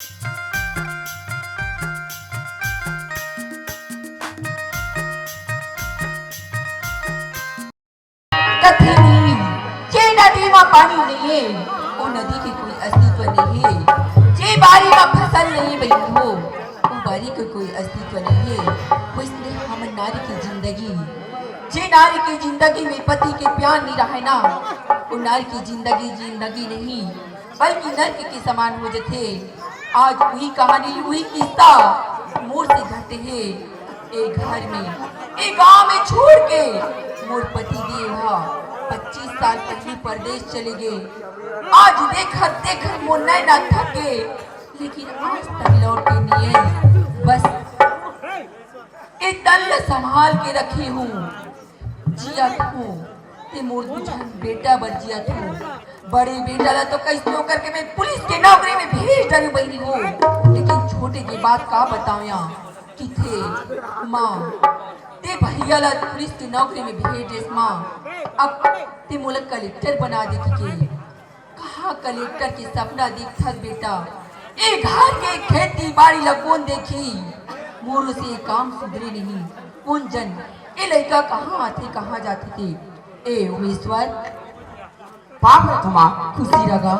नदी में पानी नहीं है, वो नदी की कोई अस्तित्व नहीं है। जे बारी में फसल नहीं बनी हो, वो बारी का कोई अस्तित्व नहीं है। वो इसलिए हम नारी की जिंदगी, जे नारी की जिंदगी में पति के प्यार नहीं रहे ना, वो नारी की जिंदगी जिंदगी नहीं बल्कि नर्क के समान हो जाते। आज वही कहानी वही किस्सा मोर से घटे है। एक घर में एक गांव में छोड़ के मोर पति देव 25 साल पहले परदेश चले गए। आज देखत देखत मोर नैना थक गए, लेकिन आज तक लौटे नहीं है। बस एक दल संभाल के रखी हूँ, जियत हूँ ते मोर दुझन बेटा बर जियत हूँ। बड़े बेटा ला तो कैसे नौकर के मैं पुलिस के नौकरी में भेज डरी बहनी हूँ, लेकिन छोटे की बात का बताऊँ यहाँ कि थे माँ ते भैया ला पुलिस की नौकरी में भेजे माँ। अब ते मोला कलेक्टर बना देती के कहा कलेक्टर के सपना दिखत बेटा। ए घर के खेती बाड़ी ला कौन देखी, मोरू से काम सुधरे नहीं। कौन जन ए लड़का कहाँ आते कहाँ जाते थे। ए उमेश्वर पाप है तुम्हारा खुशी रगा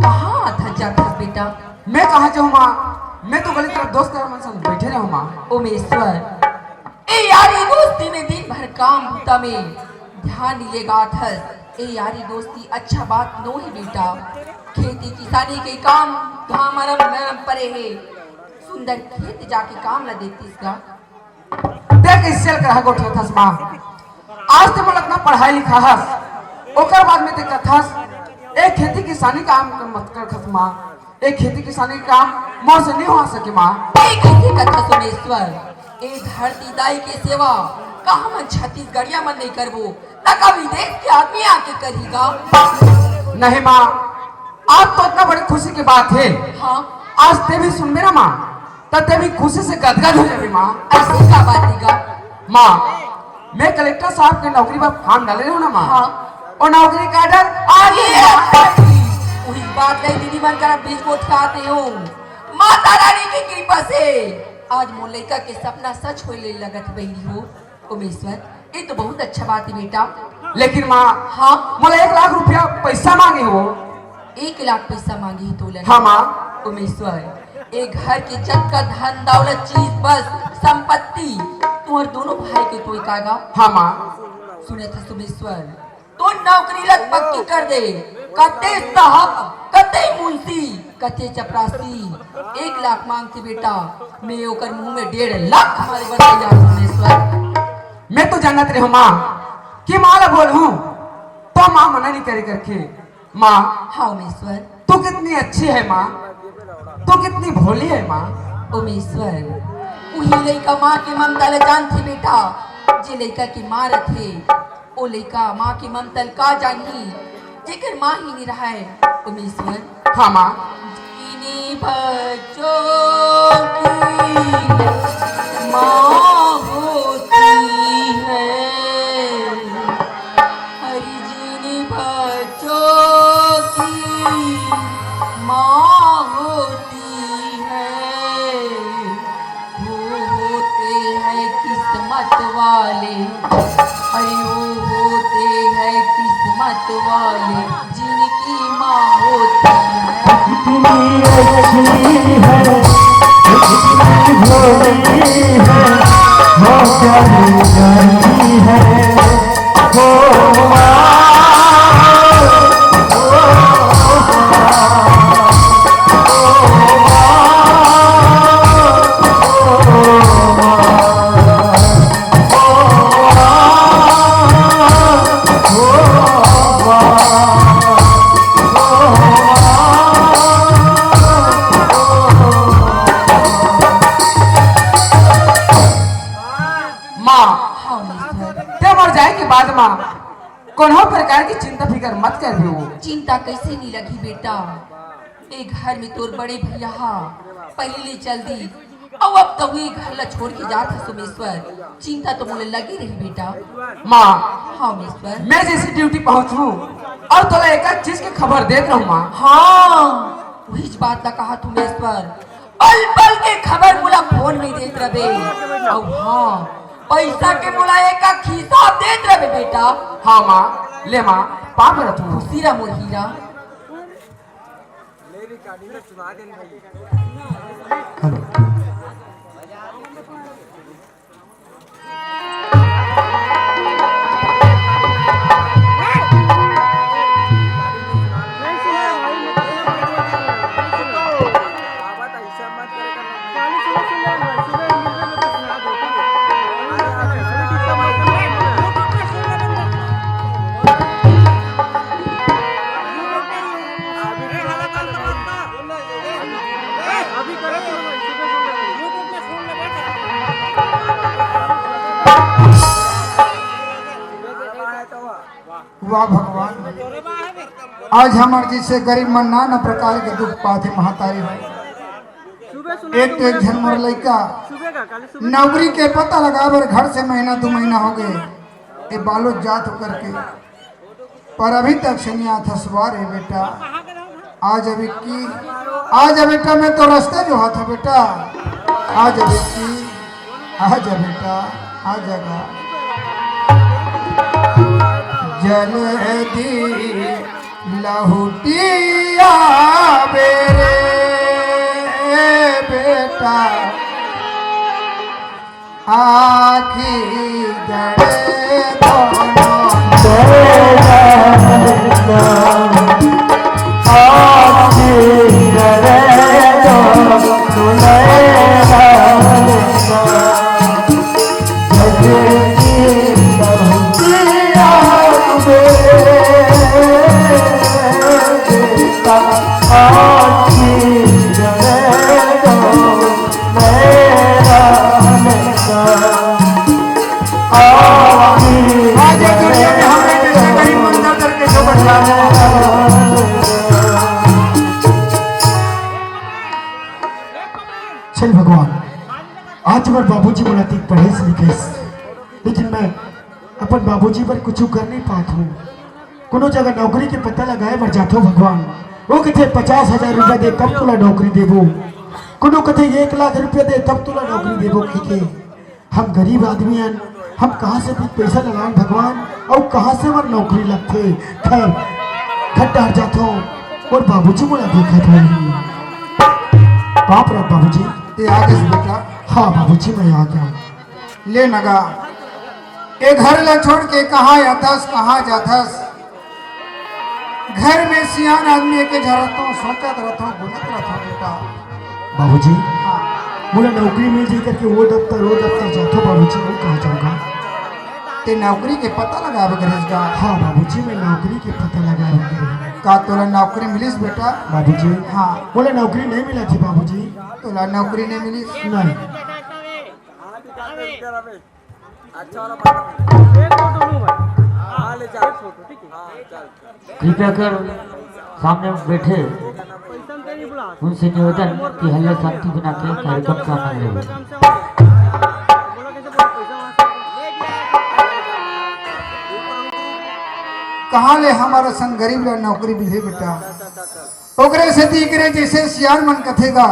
कहाँ आता जाता बेटा। मैं कहाँ जाऊँ माँ, मैं तो गली तरफ दोस्त मन संग बैठे रहूँ माँ। उमेश्वर ए यारी दोस्ती में दिन भर काम होता में ध्यान लेगा था। ए यारी दोस्ती अच्छा बात नो ही बेटा। खेती किसानी के काम धाम नरम परे है। सुंदर खेत जाके काम ला देती इसका देख इस सेल कर गोठे थस माँ। आज ते मन अपना पढ़ाई लिखा हस, ओकर बाद में ते कथस एक खेती किसानी काम मत कर खत माँ। एक खेती किसानी काम मोर से नहीं हो सके माँ। ए कैसे कथा सोमेश्वर, ए धरती दाई के सेवा का हम छत्तीसगढ़िया मन नहीं करबो ना कभी देख के आदमी आके करेगा। नहीं माँ, आज तो इतना बड़ी खुशी की बात है। हाँ आज ते भी सुन मेरा माँ, तब ते भी खुशी से गदगद हो जाए माँ। ऐसी का बात देगा माँ, मैं कलेक्टर साहब की नौकरी पर फॉर्म डाले हूँ ना माँ। हाँ और नौकरी का डर आगे वही बात नहीं दीदी मन कर बीच को उठाते हो। माता रानी की कृपा से आज मोलिका के सपना सच होने लगत बहनी हो। उमेश्वर ये तो बहुत अच्छा बात है बेटा। लेकिन माँ हाँ मोला 1 लाख रुपया पैसा मांगे हो। 1 लाख पैसा मांगी तो ले। हाँ माँ। उमेश्वर एक घर के जग का धन दौलत चीज बस संपत्ति तुम्हारे दोनों भाई के कोई कागा। हाँ माँ सुने था सुमेश्वर तो नौकरी लग पक्की कर दे। कते साहब कते मुंशी कते चपरासी 1 लाख मांगती बेटा, मैं ओकर मुंह में 1.5 लाख हमारे बताया। सुमेश्वर मैं तो जानत रही हूँ माँ कि माँ ला बोल हूँ तो माँ मना नहीं करे करके। माँ हाँ उमेश्वर तू कितनी अच्छी है माँ, तू कितनी भोली है माँ। उमेश्वर वही लड़का माँ की ममता ले जानती बेटा। जे लड़का की माँ रथे ओ लड़का माँ की ममता का जानी जेकर माँ ही नहीं रहा है। उमेश्वर हाँ माँ। इन्हीं बच्चों की माँ होती है, हरी जिन्हीं बच्चों की माँ होती है, वो होते हैं किस्मत वाले। अरे वो होते हैं किस्मत वाले जिनकी माँ होती है। कितनी अच्छी है कितनी भोली है, वो क्या जानी है वो कोनो प्रकार की चिंता फिकर मत कर भी हो। चिंता कैसे नहीं लगी बेटा। एक घर में तोर बड़े भैया पहले चल दी और अब तो हुई घर ला छोड़ के जाता। सुमेश्वर चिंता तो मुझे लगी रही बेटा। माँ हाँ उमेश्वर मैं जैसे ड्यूटी पहुँचूं और तो एक चीज की खबर देख रहा हूँ माँ। हाँ वही बात ला कहा तुमेश्वर पल पल के खबर मुला फोन में देत रहे और हाँ पैसा के मुला एक खीसा देत रहे बेटा। हाँ माँ ले माँ पाप रखू सीरा मोर हीरा हेलो वाह भगवान, आज हमारे जैसे गरीब मन नाना प्रकार के दुख पाते महतारी भाई। एक तो एक झनमर लड़का नौकरी के पता लगावर घर से महीना 2 महीना हो गए ये बालो जात होकर के, पर अभी तक सनिया था सवार है बेटा। आज अभी की आज बेटा मैं तो रास्ता जो हाथ है बेटा, आज अभी की आज बेटा आ जाएगा जल्दी लहुटिया बेरे बेटा आखी गड़े चल भगवान, आज हमारे बाबूजी बोला थी पढ़े से लिखे, लेकिन मैं अपन बाबूजी पर कुछ कर नहीं पाता हूँ। कोनो जगह नौकरी के पता लगाए मर जाता हूँ भगवान। वो कहते 50,000 रुपया दे तब तुला नौकरी देवो, कोनो कहते 1 लाख रुपया दे तब तुला नौकरी देवो। कहते हम गरीब आदमी हैं, हम कहाँ से भी पैसा लगाए भगवान, और कहाँ से हमारी नौकरी लगते। खैर खड्डा हट जाता हूँ और बाबूजी बोला देखा था बाप रे बाबूजी ते आगे से बेटा। हाँ बाबूजी मैं आ गया। ले नगा ये घर ला छोड़ के कहाँ आथस कहाँ जाथस। घर में सियान आदमी के झरतो सोचत रहतो बुलत रहतो बेटा। बाबूजी मुझे नौकरी मिल जाए करके वो दफ्तर जाता बाबूजी, वो कहाँ जाऊँगा। ते नौकरी के पता लगावे करेगा। हाँ बाबूजी मैं नौकरी के पता लगा का तोला नौकरी मिलिस बेटा। बाबूजी हाँ बोले नौकरी नहीं मिला थी बाबूजी। तोला नौकरी नहीं मिलिस नहीं। कृपया कर सामने बैठे उनसे निवेदन कि हल्ला शांति बना के कार्यक्रम का आनंद लें। कहाँ ले हमारा संग गरीब ला नौकरी मिले बेटा। ओकरे से तीकरे जैसे सियान मन कथेगा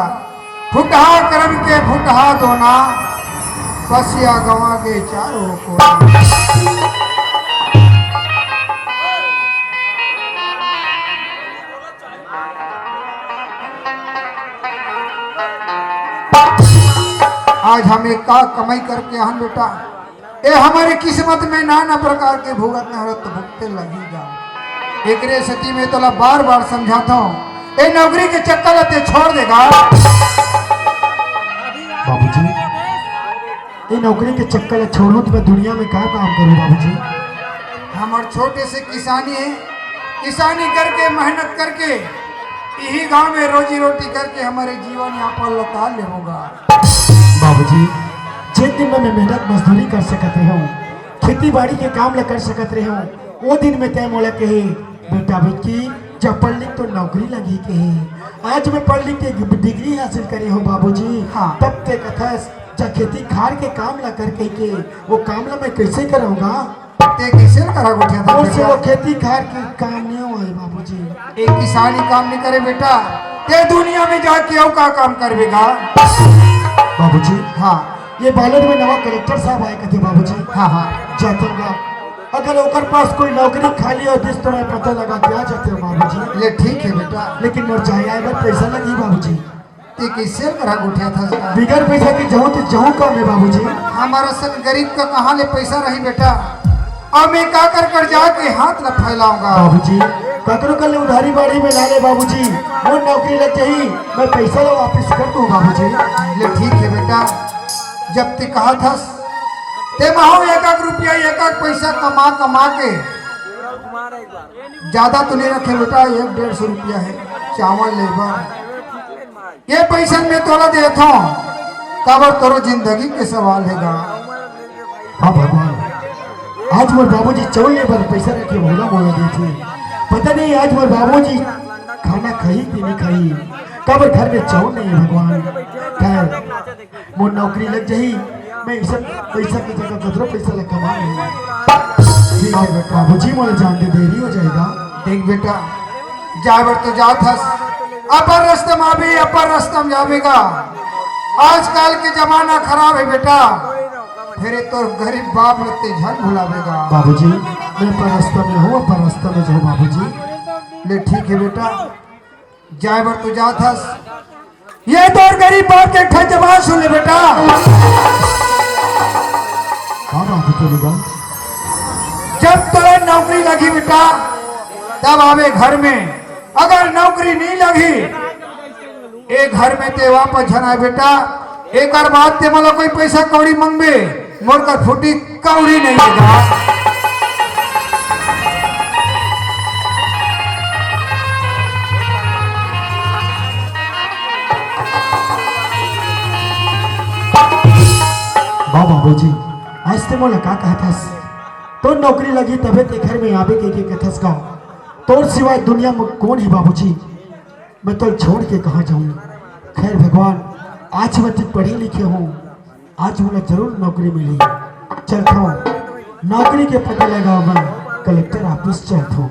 फुटहा करम के फुटहा दोना बसिया गवा के चारों को। आज हमें का कमाई करके हम बेटा ये हमारी किस्मत में नाना प्रकार के भुगत न हो तो भुगते लगेगा। एकरे सती में तोला बार बार समझाता हूँ ये नौकरी के चक्कर लते छोड़ देगा। बाबूजी ये नौकरी के चक्कर छोड़ूं तो मैं दुनिया में क्या काम करूं बाबूजी। हमारे छोटे से किसानी है, किसानी करके मेहनत करके यही गांव में रोजी रोटी करके हमारे जीवन यहाँ पर लता ले होगा। बाबूजी जिस दिन में मेहनत मजदूरी कर सकते हूँ, खेती बाड़ी के काम ल कर सकते रहे हूँ, वो दिन में तय मोला कहे बेटा बेटी जब पढ़ लिख तो नौकरी लगी कहे। आज मैं पढ़ लिख के डिग्री हासिल करे हूँ बाबूजी। हाँ तब ते कथस जब खेती खार के काम ला करके के वो काम ला मैं कैसे करूँगा। ते कैसे करा गोठिया था उससे वो खेती खार के काम नहीं हुआ बाबूजी। एक किसानी काम नहीं करे बेटा ते दुनिया में जाके और का काम करवेगा। बाबूजी हाँ ये बालद में नवा कलेक्टर साहब आए थे बाबूजी। हाँ हाँ जाता हूँ अगर ओकर पास कोई नौकरी खाली हो जिस तरह पता लगा के आ जाते हो बाबूजी। ले ठीक है बेटा, लेकिन मोर चाहे आए बार पैसा लगी बाबूजी। ते कैसे ग्राहक उठा था इसका? बिगर पैसा की जहूँ तो जहूँ काम है बाबूजी। हमारा सन गरीब का कहाँ ले पैसा रही बेटा, और मैं का कर जाके हाथ न फैलाऊंगा। बाबूजी ककरो कल उधारी बाड़ी में ला ले बाबूजी, वो नौकरी लग जाही मैं पैसा लो वापिस कर दूँ बाबूजी। ले ठीक है बेटा, जब ते कहा था ते माहो एक रुपया एक पैसा कमा कमा के ज्यादा तो नहीं रखे बेटा, 100-150 रुपया है चावल लेबा, ये पैसा में तोला देता हूँ तब तोरो जिंदगी के सवाल है गा। हाँ भगवान आज मोर बाबूजी चावल ले पर पैसा रखे मोला मोला देते, पता नहीं आज मोर बाबूजी खाना खाई कि नहीं खाई, कब घर में चावल नहीं है भगवान। खैर मोर नौकरी लग जाही मैं इस पैसा की जगह कदरों पैसा लग कमा ठीक है बेटा। बाबूजी मोला जानते देरी हो जाएगा। देख बेटा जावर तो जात हस, अपर रास्ते में भी अपर रास्ते में जावेगा। आजकल के जमाना खराब है बेटा, फिर तो गरीब बाप लगते झन भुलावेगा। बाबूजी मैं पर रास्ता में हूँ, पर रास्ता में जाऊँ बाबूजी। ले ठीक है बेटा, जावर तो जात हस, ये तो गरीब बाप के ठे जवान सुन ले बेटा। हाँ बाबू के लगा जब तेरे नौकरी लगी बेटा तब आवे घर में, अगर नौकरी नहीं लगी एक घर में ते वापस झना बेटा। एक बात ते मतलब कोई पैसा कौड़ी मंगबे मोर कर फूटी कौड़ी नहीं देगा। वाह बाबूजी आज तो मोला का कहथस, तो नौकरी लगी तबे ते घर में आवे के कहथस का, तोर सिवाय दुनिया में कौन है बाबूजी, मैं तो छोड़ के कहाँ जाऊँ। खैर भगवान आज मैं तो पढ़ी लिखे हूँ, आज मुझे जरूर नौकरी मिली। चलता हूँ नौकरी के पता लगा मैं कलेक्टर ऑफिस चलता हूँ।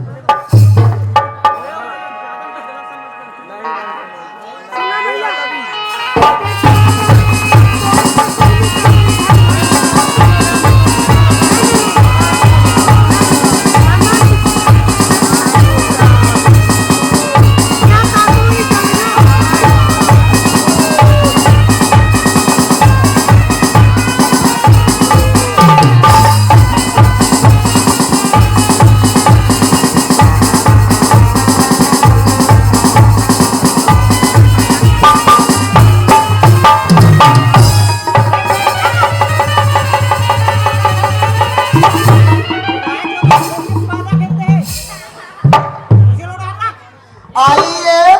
आइए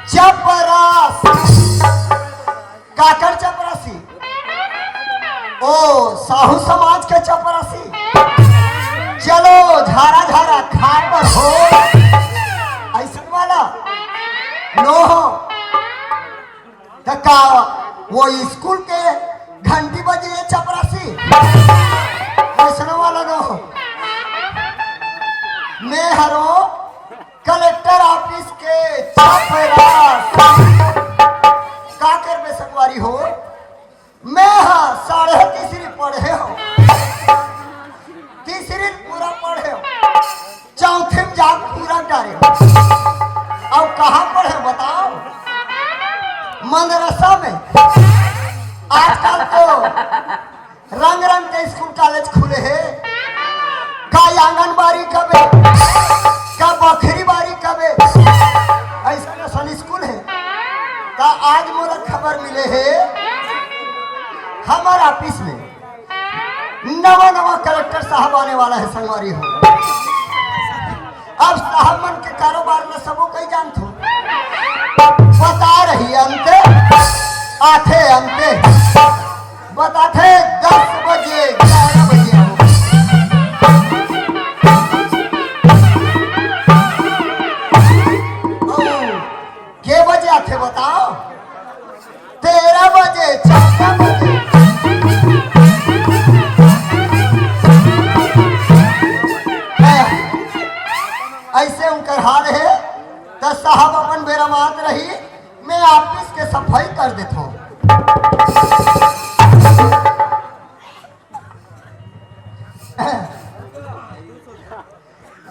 चपरासी, काकर चपरासी, ओ साहू समाज के चपरासी, चलो झारा झारा खाए पर हो ऐसा वाला नो हो का वो स्कूल के घंटी बजे चपरासी ऐसा वाला नो हो। मैं हरो कलेक्टर ऑफिस के चपरासी का कर में संगवारी हो, मैं हाँ 3.5 पढ़े हो, 3 पूरा पढ़े हो, 4 में जाग पूरा करे अब कहाँ पढ़े बताओ। मदरसा में आजकल तो रंग रंग के स्कूल कॉलेज खुले हैं, का आंगनबाड़ी कबे का बखरी बारी कबे ऐसा नसल स्कूल है का। आज मोला खबर मिले है हमारे ऑफिस में नवा कलेक्टर साहब आने वाला है संगवारी हो। अब साहब मन के कारोबार में सबो कई जानत हो, बता रही अंते आथे अंते बताते 10 बजे 11 बजे हो। के बजे आते बताओ, 13 बजे 14 बजे ऐसे उनकर हाल है। तो सफाई कर देता हूँ।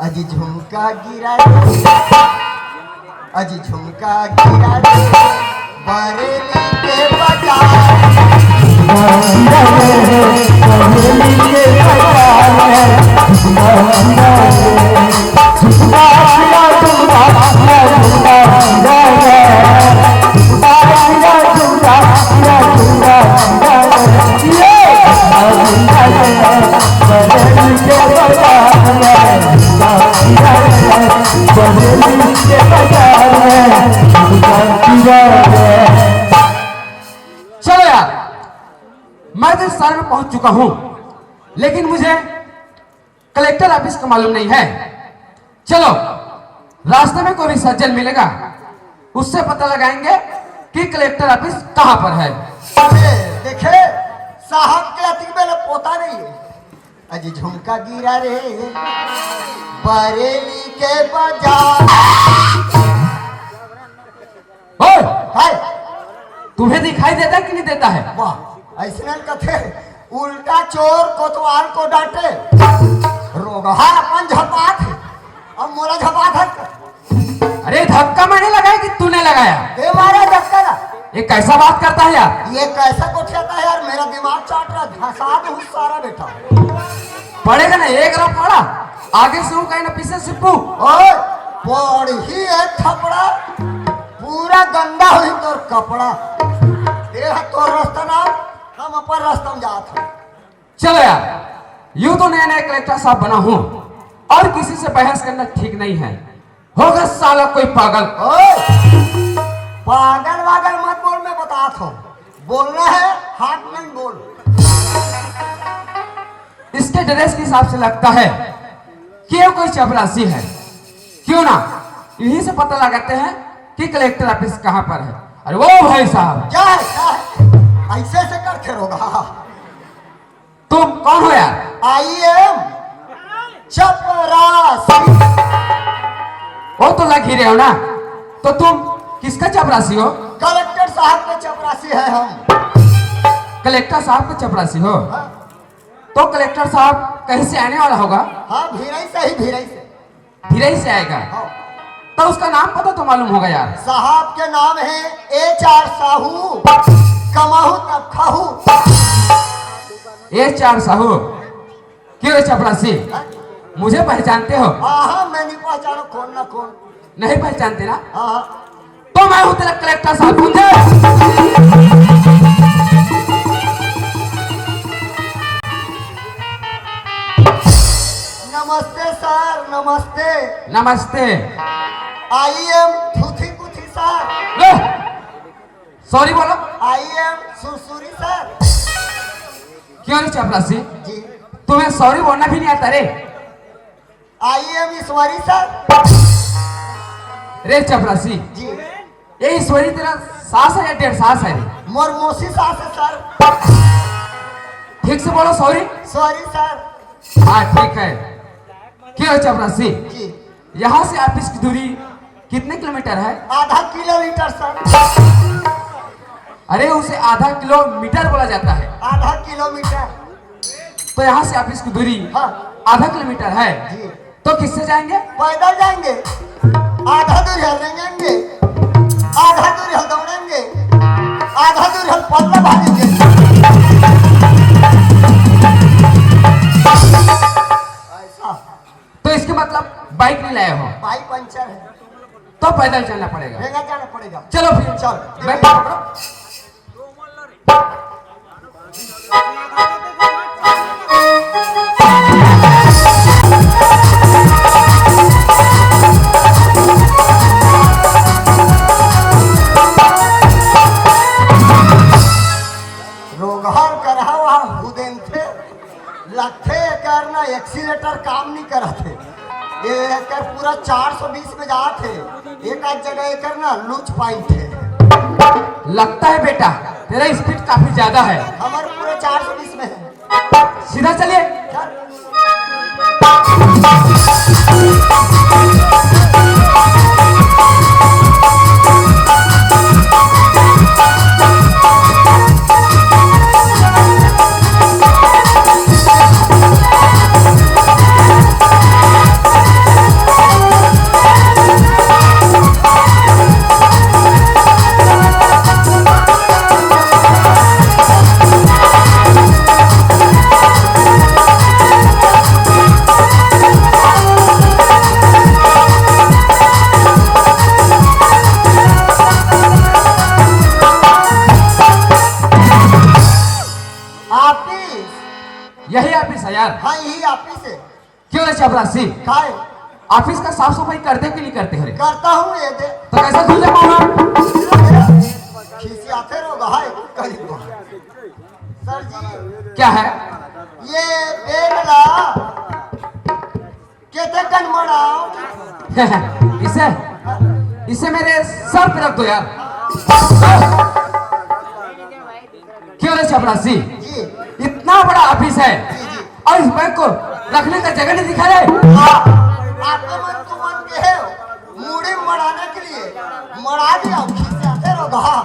अजी झुमका गिरा दे, अजी झुमका गिरा दे, बरेली के बाजार। चलो यार, मैं तो इस शहर में पहुंच चुका हूं, लेकिन मुझे कलेक्टर ऑफिस का मालूम नहीं है। चलो रास्ते में कोई सज्जन मिलेगा, उससे पता लगाएंगे कि कलेक्टर ऑफिस कहां पर है। अरे देखे साहब के अति में पोता नहीं है। अजी झुमका गिरा रे बरेली के बाजार। ओए, हाय तुम्हें दिखाई देता है कि नहीं देता है? वाह, ऐसे कथे उल्टा चोर कोतवाल को डांटे। रोगहा अपन झपात है, अब मोला झपात है। अरे धक्का मैंने लगाया कि तूने लगाया? ये मारा धक्का ना। ये कैसा बात करता है यार? ये कैसा कोठियाता है यार, मेरा दिमाग चाट रहा, धसा दे उस सारा बेटा। पड़ेगा ना, एक रफ पड़ा, आगे से हूँ कहीं ना पीछे सिप्पू। ओए पढ़ी है थपड़ा, पूरा गंदा हुई तोर कपड़ा। ये तोर रास्ता ना, हम अपन रास्ता में जात हैं। चलो यार, यूं तो नया नया कलेक्टर साहब बना हूं और किसी से बहस करना ठीक नहीं है। होगा साला कोई पागल। ओए पागल वागल मत बोल, मैं बताता हूँ। बोलना है हाथ में बोल। इसके ड्रेस के हिसाब से लगता है कि ये कोई चपरासी है। क्यों ना यहीं से पता लगाते हैं कि कलेक्टर ऑफिस कहां पर है। अरे वो भाई साहब, क्या है ऐसे से करते रहोगा। तुम कौन हो यार? आई एम चपरासी। वो तो लग ही रहे हो ना, तो तुम किसका चपरासी हो? कलेक्टर साहब के चपरासी है हम। कलेक्टर साहब का चपरासी हो? हाँ? तो कलेक्टर साहब कहीं से आने वाला होगा? हाँ भिरई से ही, भिरई से। भिरई से आएगा? हाँ। तो उसका नाम पता तो मालूम होगा यार। साहब के नाम है HR साहू, कमाहू तब खाहू। HR साहू। क्यों रे चपरासी, मुझे पहचानते हो? हाँ मैं नहीं पहचानो कौन ना कौन। नहीं पहचानते ना? हाँ तो मैं हूं तेरा कलेक्टर साहब, समझे? नमस्ते सर, नमस्ते। नमस्ते। आई एम थूथी कुथी सर। सॉरी बोलो। आई एम सुरसुरी सर। क्यों रे चपरासी, जी। तुम्हें सॉरी बोलना भी नहीं आता रे? I am Ishwari sir. रे चपरासी, जी। ये ईश्वरी तेरा सास है या डेढ़ सास है रे? मोर मौसी सास है सर। ठीक से बोलो सॉरी। Sorry sir. हाँ ठीक है। क्यों चपरासी, जी। यहाँ से ऑफिस की दूरी कितने किलोमीटर है? आधा किलोमीटर सर। अरे उसे आधा किलोमीटर बोला जाता है। आधा किलोमीटर। तो यहाँ से ऑफिस की दूरी हाँ आधा किलोमीटर है। जी। तो किससे जाएंगे? पैदल जाएंगे। आधा दूर हल रेंगेंगे, आधा दूर हल दौड़ेंगे, आधा दूर हल पल्ला भागेंगे। ऐसा। तो इसके मतलब बाइक नहीं लाए हो? बाइक पंचर है, तो पैदल चलना पड़ेगा। रेंगा जाना पड़ेगा। चलो फिर चल बैठ पकड़ो। रोगहर करहा वहाँ हुदेन थे लगते करना एक्सीलेटर काम नहीं करते। ये एकर पूरा 420 में जाते, एक आध जगह एकर ना लूच पाई थे। लगता है बेटा तेरा स्पीड काफी ज्यादा है। हमारे पूरे 420 में है। सीधा चलिए। चल। यार? हाँ यही ऑफिस है। क्यों रे चपरासी? खाए ऑफिस का साफ सफाई करते कि नहीं करते रे? करता हूँ ये दे तो कैसे धुल जाऊंगा? खिसियाते रहो भाई कहीं को। सर जी क्या है? ये बेगला केते कन मड़ाओ इसे इसे मेरे सर पे रख दो यार। क्यों रे चपरासी? जी इतना बड़ा ऑफिस है और इस बैग को रखने का जगह नहीं दिखा रहे? आपका मन तो मन के है मुड़ी मड़ाने के लिए मड़ा दिया खिसियाते रहो घा।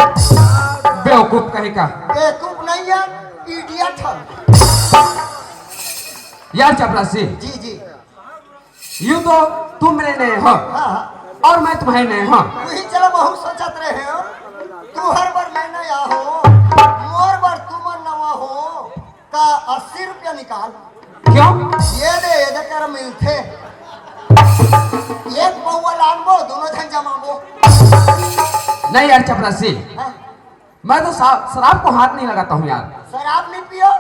बेवकूफ कहीं का। बेवकूफ नहीं है इडियट है। यार चपरासी, जी जी यूं तो तुम मेरे नए हो हाँ और मैं तुम्हारे नए हूँ। वही चलो बहु सोचत रहे हो तू हर बार मैं नया हो मोर बार तुम नवा हो का 80 रुपया निकाल। क्यों? ये दे कर मिलते एक पौवा लानबो दोनों जन जमाबो। नहीं यार चपरासी, हाँ? मैं तो शराब को हाथ नहीं लगाता हूँ यार। शराब नहीं पियो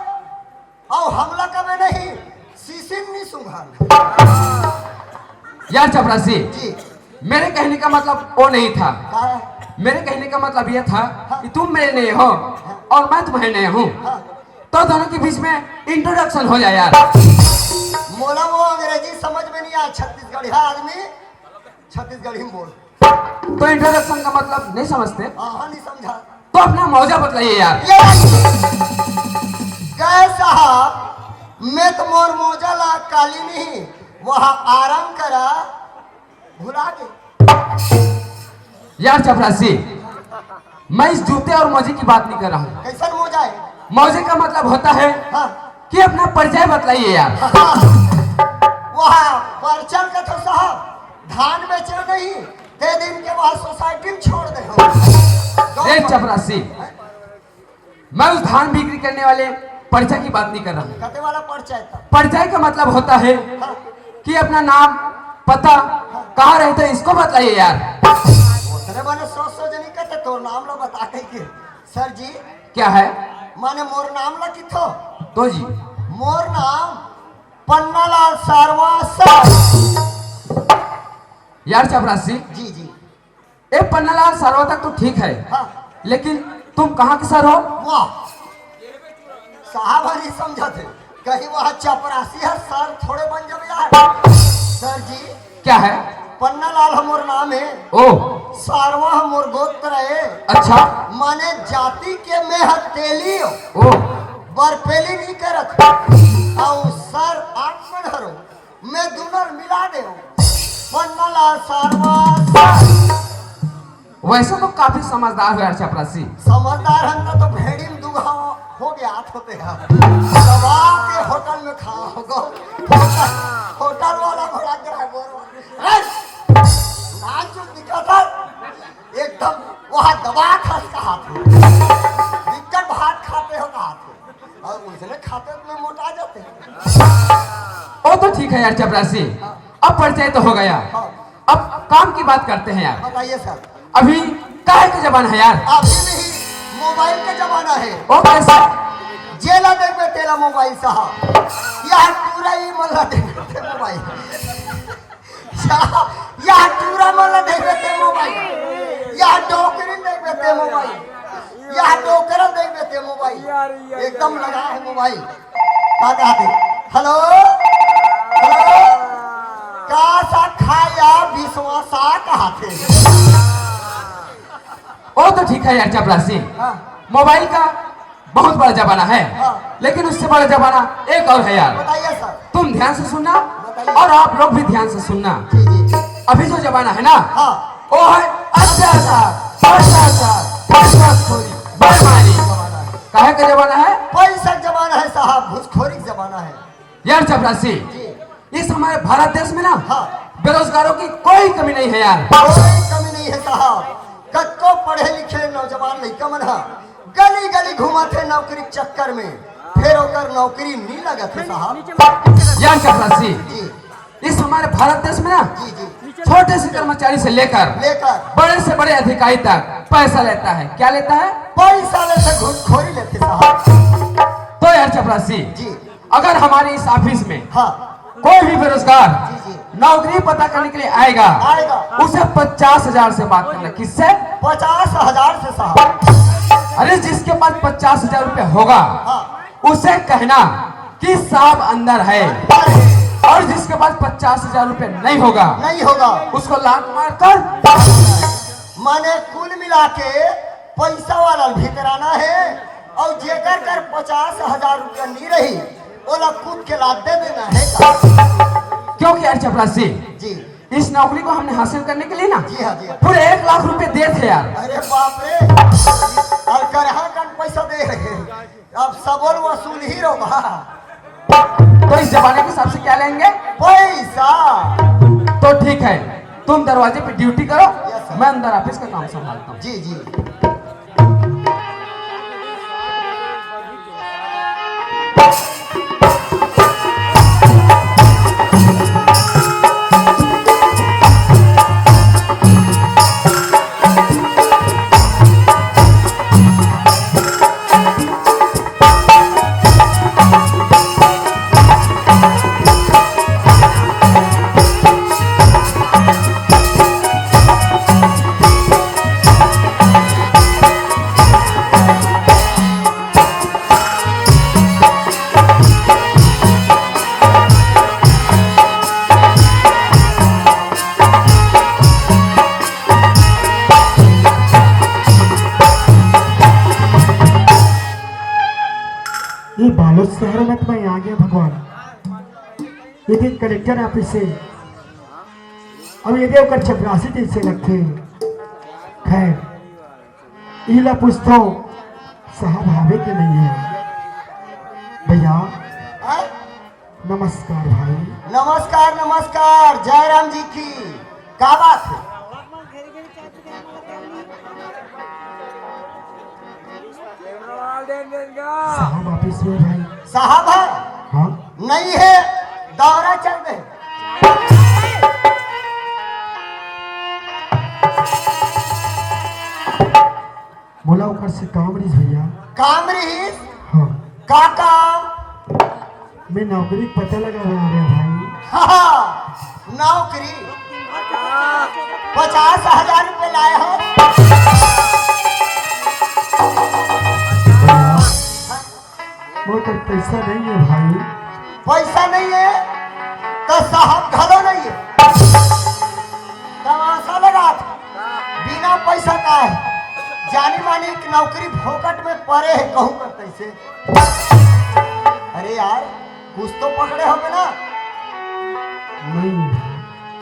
और हमला कभी नहीं सीसिन नहीं सुंघा। यार चपरासी, जी मेरे कहने का मतलब वो नहीं था। का है? मेरे कहने का मतलब ये था कि तुम मेरे नए हो और मैं तुम्हारे नए हूँ, हाँ। तो दोनों के बीच में इंट्रोडक्शन हो जाए यार। मोला वो अंग्रेजी समझ में नहीं आया छत्तीसगढ़ी आदमी छत्तीसगढ़ी में बोल। तो इंट्रोडक्शन का मतलब नहीं समझते हाँ नहीं समझा। तो अपना मौजा बतलाइए यार। गए साहब मैं तो मोर मोजा ला काली नहीं वहाँ आराम करा भुला गए। यार चपरासी, मैं इस जूते और मौजे की बात नहीं कर रहा हूँ। कैसन मोजा है? मौजे का मतलब होता है हाँ कि अपना परिचय बतलाइए यार। वहाँ परचल का तो साहब धान बेचे नहीं दे दिन के बाद सोसाइटी में छोड़ दे हो। एक चपरासी, मैं उस धान बिक्री करने वाले परिचय की बात नहीं कर रहा हूँ। कते वाला परिचय था? परिचय का मतलब होता है हाँ। कि अपना नाम पता कहाँ रहते हैं इसको बताइए यार। अरे माने सौ जनी कहते तो नाम लो बता के सर जी क्या है? माने मोर नाम ला किथो तो जी मोर नाम पन्नालाल सारवा सर। यार चपरासी, जी जी ए पन्नालाल सरवा तक तो ठीक है, हाँ लेकिन तुम कहाँ के सर हो? वाह साहब नहीं समझा थे कहीं वहाँ चपरासी है सर थोड़े बन जब यार। सर जी क्या है? पन्नालाल हमोर नाम है ओ सारवा हमोर गोत्र है। अच्छा। माने जाति के में हतेली हो ओ बरपेली नहीं करत और सर आत्मन हरो मैं दुनर मिला दे पन्नालाल सारवा सर। वैसे तो काफी समझदार हो यार चपरासी। समझदार हम तो भेड़ी में दुगा हो गया होते हैं दबा के होटल में खा होगा होटल वाला बड़ा ग्राहक दिखा एकदम वहाँ दबा खस का हाथ दिक्कत भात खाते हो का हाथ और उसने खाते में मोटा जाते हैं। ओ तो ठीक है यार चपरासी, अब परिचय तो हो गया, अब काम की बात करते हैं यार। बताइए सर। अभी काहे का जमाना है यार? अभी नहीं मोबाइल का जमाना है। ओ कैसे? जेला देखबे तेला मोबाइल साहब यह पूरा ही मल्ला देखबे मोबाइल यह पूरा मल्ला देखबे ते मोबाइल यह डोकरी देखबे ते मोबाइल यह डोकरा देखबे ते मोबाइल एकदम लगा है मोबाइल का कहते हेलो हेलो का सा खाया विश्वासा कहते। ओ तो ठीक है यार चपरासी, हाँ मोबाइल का बहुत बड़ा जमाना है, हाँ। लेकिन उससे बड़ा जमाना एक और है यार। बताइए सर। तुम ध्यान से सुनना बताइए। और आप लोग भी ध्यान से सुनना। जी जी अभी जो जमाना है ना, हाँ वो है अत्याचार, भ्रष्टाचार, घूसखोरी, बेईमानी। काहे का जमाना है? पैसा जमाना है साहब घूसखोरी जमाना है। यार चपरासी, जी इस हमारे भारत देश में ना हाँ बेरोजगारों की कोई कमी नहीं है यार। कोई कमी नहीं है साहब। कत्को पढ़े लिखे नौजवान लड़का मन गली गली घुमा थे नौकरी के चक्कर में फिर ओकर नौकरी नहीं लगा थे साहब। यार चपरासी, जी इस हमारे भारत देश में ना जी जी छोटे से कर्मचारी से लेकर लेकर बड़े से बड़े अधिकारी तक पैसा लेता है। क्या लेता है? पैसा लेते घूसखोरी लेते साहब। तो यार चपरासी, जी अगर हमारे इस ऑफिस में हाँ कोई भी बेरोजगार जी जी नौकरी पता करने के लिए आएगा आएगा उसे 50,000 से बात करना। किससे? 50,000 से साहब। अरे जिसके पास 50,000 रुपए होगा हाँ उसे कहना कि साहब अंदर है, और जिसके पास 50,000 रुपए नहीं होगा नहीं होगा उसको लात मारकर माने कुल मिला के पैसा वाला भीतर आना है, और जेकर कर 50,000 रुपया नहीं रही ओला कूद के लाद दे देना है। क्योंकि यार चपरासी जी इस नौकरी को हमने हासिल करने के लिए ना जी हाँ जी हाँ। पूरे 1 लाख रुपए दिए थे यार। अरे बाप रे, और करहा कन पैसा दे रहे, अब सबोल वसूल ही होगा। तो इस जमाने के हिसाब से क्या लेंगे? पैसा। तो ठीक है, तुम दरवाजे पे ड्यूटी करो, Yes, sir. मैं अंदर ऑफिस का काम संभालता हूँ। जी जी ये बालोद शहर में तो मैं आ गया भगवान। ये दिन कलेक्टर ऑफिस से अब ये देवकर चपरासी दिन से लगते। खैर इला पूछता हूँ साहब आवे के नहीं है। भैया हाँ? नमस्कार भाई। नमस्कार नमस्कार, जय राम जी की। क्या बात है? साहब ऑफिस में भाई। साहब है? हाँ नहीं है, दौरा चल गए। बोला ओकर से काम रही भैया। काम रही हाँ का काम? मैं नौकरी पता लगा रहा है भाई। हाँ, नौकरी 50,000 रुपये लाए हो। भैया वो तो पैसा नहीं है भाई। पैसा नहीं है तो साहब घलो नहीं है। तमाशा लगा था। बिना पैसा का है, जानी मानी एक नौकरी फोकट में पड़े है, कहूँ करते से। अरे यार कुछ तो पकड़े होगे ना, नहीं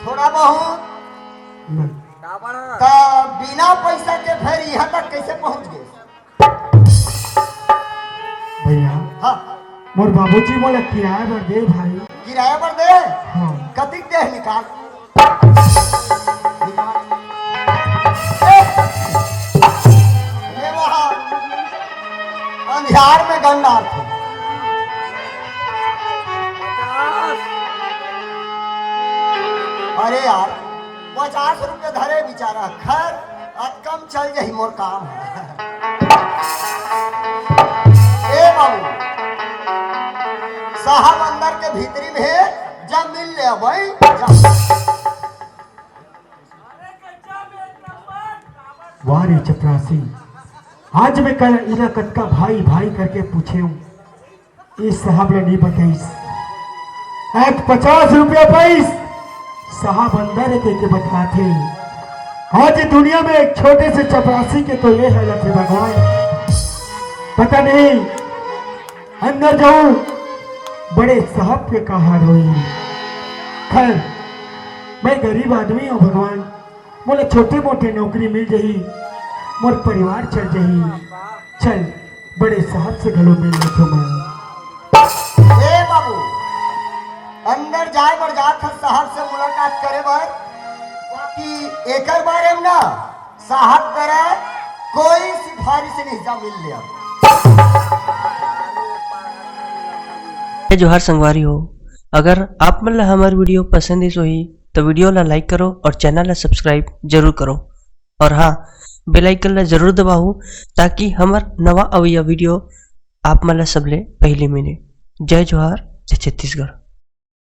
थोड़ा बहुत। नहीं तो बिना पैसा के फिर यहाँ तक कैसे पहुँच गए? भैया हाँ, मोर बाबूजी बोला किराया पर दे भाई। किराया पर दे। हाँ कतिक दे निकाल। निकाल। ये वहाँ अंधियार में गंडार थे। अरे यार 50 रुपये धरे बेचारा। खैर अब कम चल जाही, मोर काम है। ए बाबू साहब अंदर के भीतरी में है, जब मिल ले भाई जा। वाह रे चपरासी, आज मैं कल इला कटका भाई भाई करके पूछे हूँ, इस साहब ने नहीं बताइस। एक 50 रुपया पैस साहब अंदर के बताते। आज दुनिया में एक छोटे से चपरासी के तो ये हालत है भगवान। पता नहीं अंदर जाऊं बड़े साहब के कहा रोई। खैर मैं गरीब आदमी हूँ भगवान, बोले छोटे मोटे नौकरी मिल जाही, मोर परिवार चल जाही। चल बड़े साहब से गलो मिल ले तो मैं। ए बाबू अंदर जाए बर जात हर साहब से मुलाकात करे बर, बाकी एकर बारे में ना साहब करे कोई सिफारिश नहीं जा मिल लिया। जोहार संगवारी हो, अगर आप मन ला हमार वीडियो पसंद ही सोही तो वीडियो ला लाइक करो और चैनल ला सब्सक्राइब जरूर करो, और हाँ बेल आइकन ला जरूर दबाओ ताकि हमार नवा अवैया वीडियो आप मन ला सबले पहले मिले। जय जोहार, जय छत्तीसगढ़।